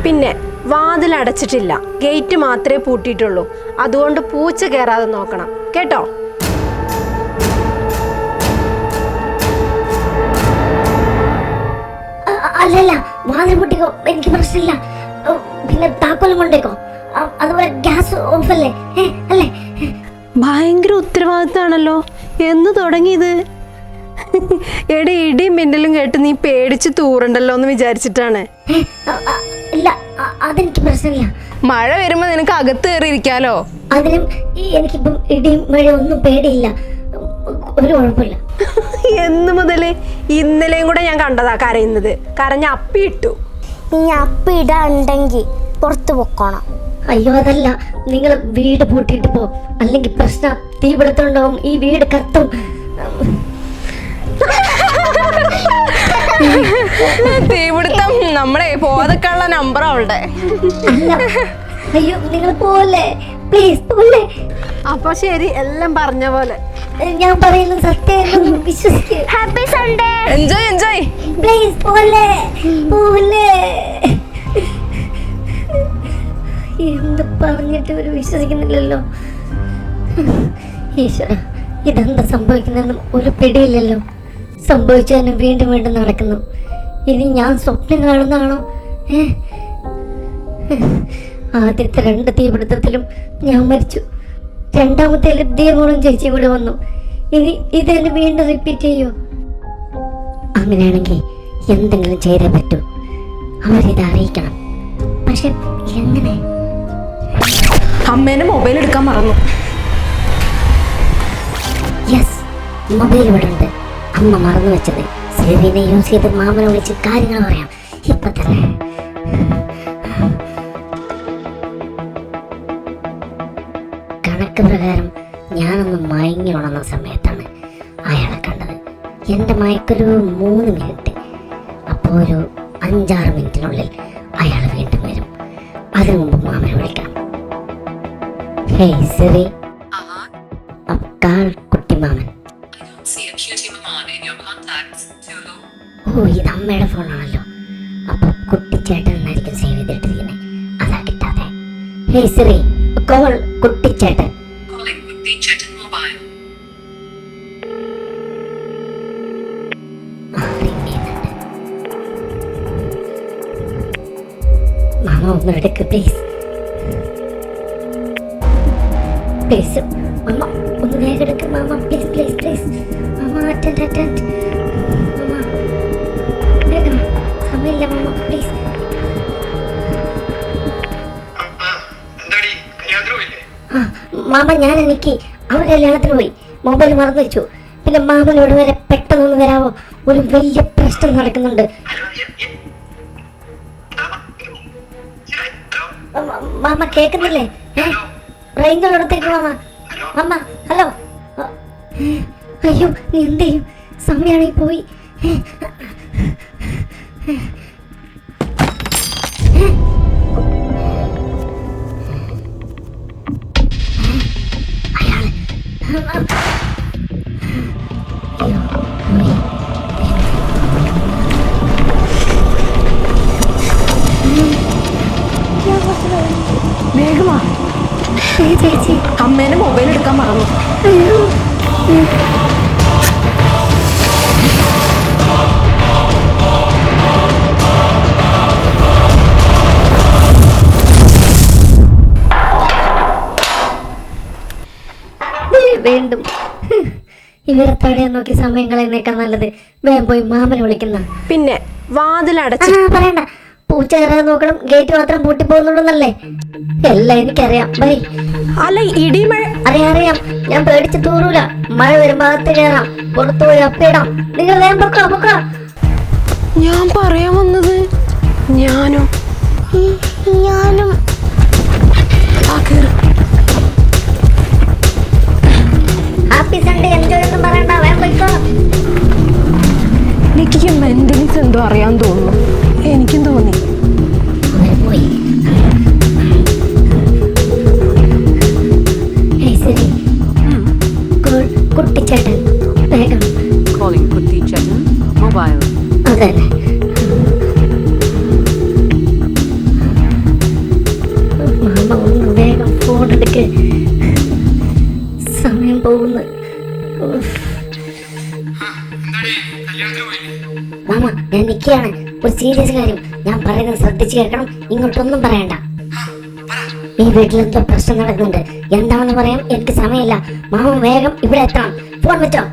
പിന്നെ വാതിൽ അടച്ചിട്ടില്ല, ഗേറ്റ് മാത്രമേ പൂട്ടിയിട്ടുള്ളൂ. അതുകൊണ്ട് പൂച്ച കയറാതെ നോക്കണം കേട്ടോ. അല്ലല്ല, വാതിൽ പൂട്ടിക്കോ, എനിക്ക് പ്രശ്നമില്ല. പിന്നെ താക്കോലും കൊണ്ടേക്കോ. അതുപോലെ ഗ്യാസ് ഓഫ് അല്ലേ? അല്ലേ? ഭയങ്കര ഉത്തരവാദിത്തമാണല്ലോ. എന്ന് തുടങ്ങിയത്? എടെ ഇടിയും മിന്നലും കേട്ട് നീ പേടിച്ച് തൂറണ്ടല്ലോ എന്ന് വിചാരിച്ചിട്ടാണ്. ഇല്ല, അതെനിക്ക് പ്രശ്നമില്ല. മഴ വരുമ്പോ നിനക്ക് അകത്ത് കയറിയിരിക്കാലോ. അതിനും എനിക്കിപ്പം ഇടിയും മഴ ഒന്നും പേടിയില്ല, ഒരു കുഴപ്പമില്ല. എന്ന് മുതല്? ഇന്നലെയും കൂടെ ഞാൻ കണ്ടതാ കരയുന്നത്. കരഞ്ഞ അപ്പി ഇട്ടു. നീ അപ്പി ഇടാണ്ടെങ്കിൽ പുറത്തു പൊക്കോണം. അയ്യോ അതല്ല, നിങ്ങൾ വീട് പൂട്ടിയിട്ട് പോ, അല്ലെങ്കിൽ പ്രശ്നം. തീപിടുത്തുണ്ടാവും, ഈ വീട് കത്തും. തീപിടുത്തം നമ്മളെ പോതൊക്കെയുള്ള നമ്പർ അവളുടെ. അയ്യോ നിങ്ങൾ പോലെ, പ്ലീസ് പോലെ. അപ്പൊ ശരി, എല്ലാം പറഞ്ഞ പോലെ. ഞാൻ പറയുന്നത് സത്യം, വിശ്വസിക്കൂ. Happy Sunday. Enjoy enjoy. Please പോലെ പോലെ. എന്ത് പറഞ്ഞിട്ട് ഒരു വിശ്വസിക്കുന്നില്ലല്ലോ. ഈശ്വര, ഇതെന്താ സംഭവിക്കുന്നതെന്ന് ഒരു പിടിയില്ലല്ലോ. സംഭവിച്ചതിന് വീണ്ടും വീണ്ടും നടക്കുന്നു. ഇനി ഞാൻ സ്വപ്നം കാണുന്നതാണോ? ആദ്യത്തെ 2 തീപിടുത്തത്തിലും ഞാൻ മരിച്ചു. രണ്ടാമത്തെ ദീപങ്ങളും ചേച്ചി കൂടെ വന്നു. ഇനി ഇതെന്നെ വീണ്ടും റിപ്പീറ്റ് ചെയ്യോ? അങ്ങനെയാണെങ്കിൽ എന്തെങ്കിലും ചെയ്തേ പറ്റൂ. അവരിത് അറിയിക്കണം. പക്ഷെ എങ്ങനെ? അമ്മേനെ മൊബൈൽ എടുക്കാൻ മറന്നു. യെസ്, മൊബൈൽ ഇവിടെ ഉണ്ട്. അമ്മ മറന്നു വെച്ചത്. സെറീനെ യൂസ് ചെയ്ത് മാമനെ വിളിച്ച് കാര്യങ്ങൾ പറയാം ഇപ്പൊ തന്നെ. കണക്ക് പ്രകാരം ഞാനൊന്ന് മയങ്ങി ഉണർന്ന സമയത്താണ് അയാളെ കണ്ടത്. എൻ്റെ മയക്കൊരു 3 മിനിറ്റ്. അപ്പോൾ ഒരു 5-6 മിനിറ്റിനുള്ളിൽ അയാൾ വീണ്ടും വരും. അതിനു മുമ്പ് മാമനെ വിളിക്കണം. ഹേയ് സിറി, കാൾ കുട്ടി മാമൻ. ഓ, ഇത് അമ്മയുടെ ഫോണാണല്ലോ. അപ്പൊ കുട്ടിച്ചേട്ടൻ എന്നായിരിക്കും സേവ് ചെയ്തിട്ടിരിക്കുന്നത്. അതാ കിട്ടാതെ. Hey Siri, call Kuttichettan. മാമ ഒന്ന് എടുക്ക് പ്ലീസ്. പ്ലീസ് മാമ ഒന്ന് വേഗം എടുക്ക് മാമ, പ്ലീസ് പ്ലീസ് പ്ലീസ്. മാമ അറ്റൻഡ് മാമ, വേഗം, സമയമില്ല മാമ, പ്ലീസ്. മാമ ഞാൻ എനിക്ക് അവർ കല്യാണത്തിന് പോയി, മൊബൈൽ മറന്നു വെച്ചു. പിന്നെ മാമനോട് വരെ പെട്ടെന്നൊന്ന് വരാവോ? ഒരു വലിയ പ്രശ്നം നടക്കുന്നുണ്ട്. മാമ കേൾക്കുന്നില്ലേ? റേഞ്ചിനടുത്തേക്ക് മാമ. Mama hello. അയ്യോ നീ എന്ത് ചെയ്യും? സമയമാണെങ്കിൽ പോയി. വേഗമാ ചേച്ചി, അമ്മേനെ മൊബൈൽ എടുക്കാൻ മറന്നു. വീണ്ടും ഇവരെ തടയാൻ നോക്കി സമയം കളയുന്നേക്കാൾ നല്ലത് വേഗം പോയി മാമനെ വിളിക്കുന്ന. പിന്നെ വാതിലടച്ച് പറയണ്ട, പൂച്ച കയറാൻ നോക്കണം, ഗേറ്റ് മാത്രം പൂട്ടി പോകുന്നുള്ളൂന്നല്ലേ? എല്ലാം എനിക്കറിയാം. ബൈ. അല്ല, ഇടിമഴ. അറിയാം, ഞാൻ പേടിച്ച് തൂറൂല. മഴ വരുമ്പോ അകത്ത് കയറാം, പുറത്തു പോയി അപ്പിടാം. നിങ്ങൾ വേഗം പൊക്കോ. ഞാൻ പറയാൻ വന്നത് ഞാനും ഹാപ്പി സൺഡേ എൻജോയ് ഒന്നും പറയണ്ട, വേഗം പോയിക്കോ. എനിക്ക് മെന്റലിസ് എന്തോ അറിയാൻ തോന്നുന്നു. എനിക്കും തോന്നി. പോയി. കുട്ടിച്ചേട്ടൻ വേഗം. mobile. അതന്നെ. മാമ ഒന്ന് വേഗം ഫോൺ എടുക്ക്, സമയം പോകുന്നു. മാമ ഞാൻ നിൽക്കുകയാണ്, ഒരു സീരിയസ് കാര്യം. ഞാൻ പറയുന്നത് ശ്രദ്ധിച്ച് കേൾക്കണം, ഇങ്ങോട്ടൊന്നും പറയണ്ട. ഈ വീട്ടിലെന്തോ പ്രശ്നം നടക്കുന്നുണ്ട്, എന്താണെന്ന് പറയാൻ എനിക്ക് സമയമില്ല. മാമ വേഗം ഇവിടെ എത്തണം. ഫോൺ വെച്ചോ.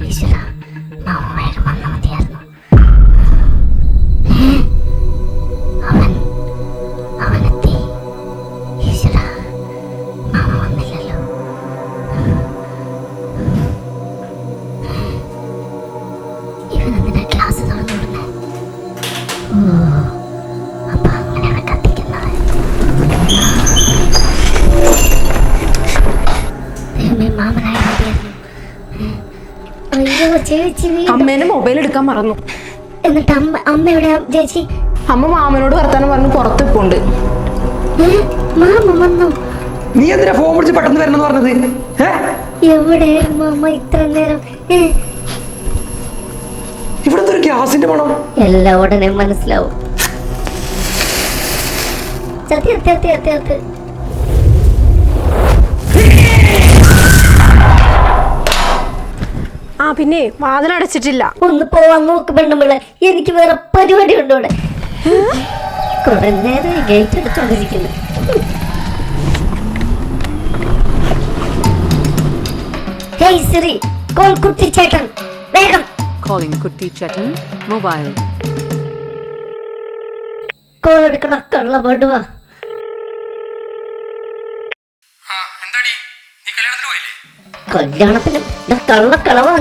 ഈശ്വരാ, മാമ വേഗം വന്നാൽ മതിയായിരുന്നു. അവനെത്തി. ഈശ്വരാ, മാമ വന്നില്ലല്ലോ. ഇവനെന്തിനാ ക്ലാസ് തുറന്നു വിടുന്നത്? അപ്പൊ അങ്ങനെയാണ് കത്തിക്കുന്നത്. ദൈവമേ, മാമനായ മതിയായിരുന്നു. അയ്യോ ചേച്ചി, അമ്മേനെ മൊബൈൽ എടുക്കാൻ മറന്നു. എന്നിട്ട് അമ്മ എവിടെയാ ചേച്ചി? അമ്മ മാമനോട് വർത്താനം പറഞ്ഞ് പുറത്ത് പോണ്ട്. മാമ വന്നു. നീ എന്തിനാ ഫോൺ വിളിച്ച് പെട്ടെന്ന് വരണമെന്ന് പറഞ്ഞത്? എവിടെയായിരുന്നു മാമ ഇത്ര നേരം? ഇവിടെ ഒരു ഗ്യാസിന്റെ മണം. എല്ലാം ഉടനെ മനസ്സിലാവും. സത്യം. ആ പിന്നെ വാതിലടച്ചിട്ടില്ല. ഒന്ന് പോവാൻ നോക്ക് പെണ്ണുമ്പിള്ള, എനിക്ക് വേറെ പരിപാടി ഉണ്ട് ഇവിടെ. കുറെ നേരം ഗേറ്റ് അടിച്ചോണ്ടിരിക്കുന്നു. ഹേയ് സിറി, കോൾ കുട്ടി ചേട്ടൻ, വേഗം. Calling Kutti Chetan mobile. Call എടുക്കണ കള്ള പാടുവാ. കല്യാണത്തിന് കള്ളക്കളവാ.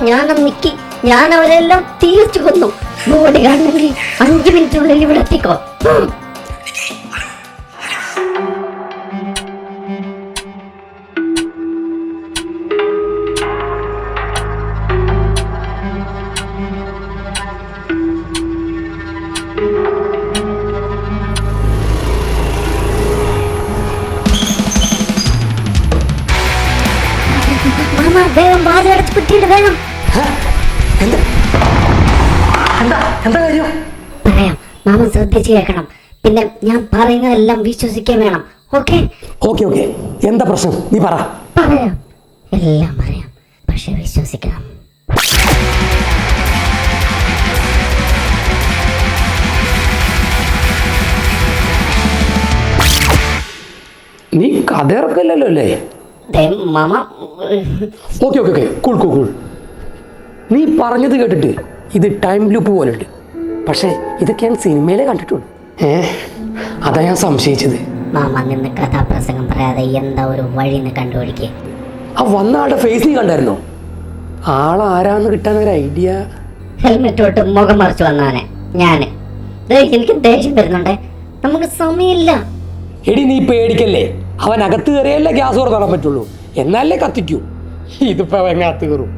ഞാൻ അവരെല്ലാം തീർച്ചു കൊന്നു. ബോഡി കാണണമെങ്കിൽ 5 മിനിറ്റിനുള്ളിൽ ഇവിടെ എത്തിക്കോ. മാമ വേഗം വാതിലടച്ച് കുട്ടിയുടെ വേഗം. എന്താ കാര്യം? പറയാം, മാമ ശ്രദ്ധിച്ച് കേൾക്കണം. പിന്നെ ഞാൻ പറയുന്നതെല്ലാം വിശ്വസിക്കാൻ വേണം. ഓക്കെ? ഓക്കെ. എന്താ പ്രശ്നം? നീ പറ. പറയാം, എല്ലാം പറയാം, പക്ഷെ വിശ്വസിക്കണം. നീ കഥ ഇറക്കല്ലോ അല്ലേ? Mama okay cool. നീ പറഞ്ഞത് കേട്ടിട്ട് ഇത് ടൈം ലൂപ്പ് പോലെ ഉണ്ട്. പക്ഷേ ഇതൊക്കെ ഞാൻ സിനിമയിലേ കണ്ടിട്ടുള്ളൂ. അതാ ഞാൻ സംശയിച്ചത്. മാമ നിന്ന് കഥാപ്രസംഗം പറയാതെ എന്താ ഒരു വഴിന്ന് കണ്ടുപിടിക്കുക. ആ വന്ന ആളുടെ ഫേസ് നീ കണ്ടായിരുന്നോ? ആളാരാന്ന് കിട്ടാൻ ഒരു ഐഡിയ. ഹെൽമെറ്റ് തൊട്ട് മുഖം മറിച്ച് വന്നവനെ ഞാന്. എനിക്ക് ദേഷ്യം വരുന്നുണ്ടേ, നമുക്ക് സമയമില്ല. എടി നീ പേടിക്കല്ലേ, അവൻ അകത്ത് കയറിയല്ലേ ഗ്യാസ് തുറന്നിടാൻ പറ്റുള്ളൂ, എന്നാലേ കത്തിക്കൂ. ഇതിപ്പോ അവൻ അകത്ത് കയറും.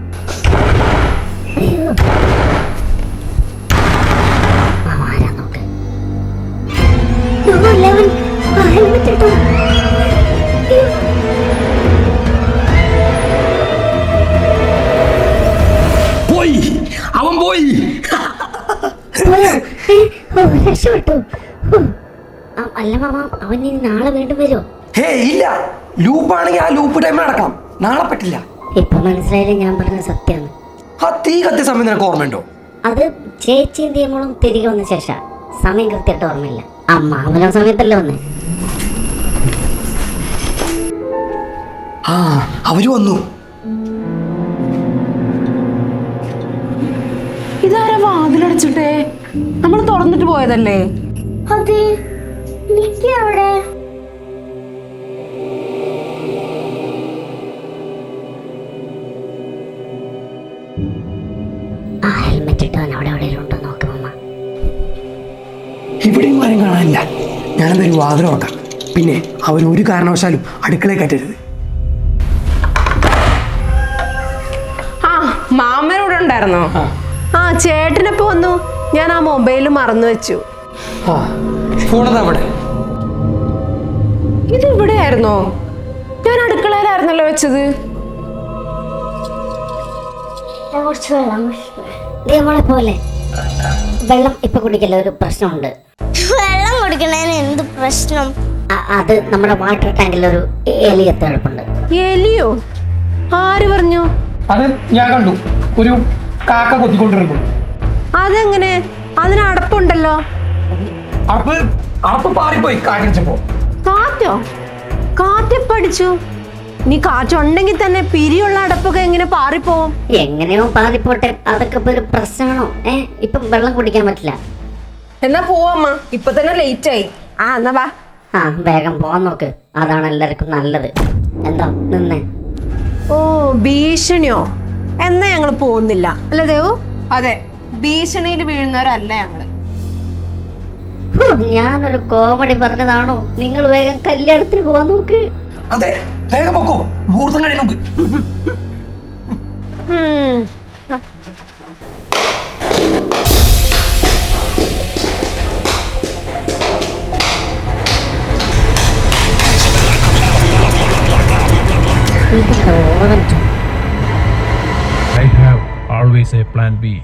അവൻ പോയി. രക്ഷപ്പെട്ടു. അല്ല മാമ, അവൻ ഇനി നാളെ വീണ്ടും വരുമോ? ഇല്ല, ലൂപ്പാണെങ്കിൽ ആ ലൂപ്പ് ടൈം നടക്കണം. നാളെ പറ്റില്ല. ഇപ്പൊ മനസ്സിലായില്ലേ ഞാൻ പറഞ്ഞ സത്യമാണ്. ആ തീ കത്തിയ സമയം നിനക്ക് ഓർമ്മയുണ്ടോ? അത് ചേച്ചിയും തീയമ്മളും തിരികെ വന്ന ശേഷം. സമയം കൃത്യമായിട്ട് ഓർമ്മയില്ല. മാമല സമയത്തല്ലേ വന്നേ. അവര് വന്നു. ഇതാരാ വാതിലടച്ചിട്ടേ? നമ്മൾ തുറന്നിട്ട് പോയതല്ലേ? അതെ, അവിടെ ആ ഹെൽമെറ്റ് ഇട്ടവൻ അവിടെ എവിടെയുണ്ടോ നോക്ക് മാമ. ഇവിടെയും ആരും കാണാനില്ല. ഞാനെന്തൊരു വാതിൽ ഓർക്കാം. പിന്നെ അവർ ഒരു കാരണവശാലും അടുക്കളയിൽ കയറ്റരുത്. മാമനോട് ഉണ്ടായിരുന്നോ? ചേട്ടനെപ്പോ വന്നു. ഞാൻ ആ മൊബൈൽ മറന്നു വെച്ചു. ഫോണതാ അവിടെ. ഇത് ഇവിടെ ആയിരുന്നോ? ഞാൻ അടുക്കളയിലായിരുന്നല്ലോ വെച്ചത്. കുറച്ച് വെള്ളം നമ്മളെ പോലെ വെള്ളം ഇപ്പൊ കുടിക്കല ഒരു പ്രശ്നമുണ്ട്. വെള്ളം കുടിക്കണേന് എന്ത് പ്രശ്നം? അത് നമ്മുടെ വാട്ടർ ടാങ്കിൽ ഒരു എലി എത്തിയെടുപ്പുണ്ട്. എലിയോ? ആര് പറഞ്ഞു? അത് ഞാൻ കണ്ടു, ഒരു കാക്ക കൊത്തിക്കൊണ്ടിരുന്നു. അതെങ്ങനെ? അതിന് അടപ്പുണ്ടല്ലോ. അടപ്പ് പാറിപ്പോയി കാറ്റിച്ചപ്പോ. കാറ്റോ? കാറ്റെപ്പടിച്ചു? നീ കാറ്റുണ്ടെങ്കിൽ തന്നെ പിരിയുള്ള അടപ്പൊക്കെ എങ്ങനെ പാറിപ്പോവും? എങ്ങനെയോ പാതിപ്പോട്ടെ, അതൊക്കെ ഇപ്പൊ ഒരു പ്രശ്നമാണോ? ഇപ്പം വെള്ളം കുടിക്കാൻ പറ്റില്ല. എന്നാ പോവാമ്മ, ഇപ്പൊ തന്നെ ലേറ്റ് ആയി. എന്നാ വാ. വേഗം പോവാൻ നോക്ക്, അതാണ് എല്ലാവർക്കും നല്ലത്. എന്താ നിന്നെ? ഓ, ഭീഷണിയോ? എന്നാ ഞങ്ങള് പോകുന്നില്ല അല്ലേ ദേവു? അതെ, ഭീഷണിയിൽ വീഴുന്നവരല്ല ഞങ്ങള്. ഞാനൊരു കോമഡി പറഞ്ഞതാണോ? നിങ്ങൾ വേഗം കല്യാണത്തിന് പോവാൻ നോക്ക്. അതെ, വേഗം പൊക്കോ, മുഹൂർത്തം കഴിയും മുമ്പ്. I have always a plan B.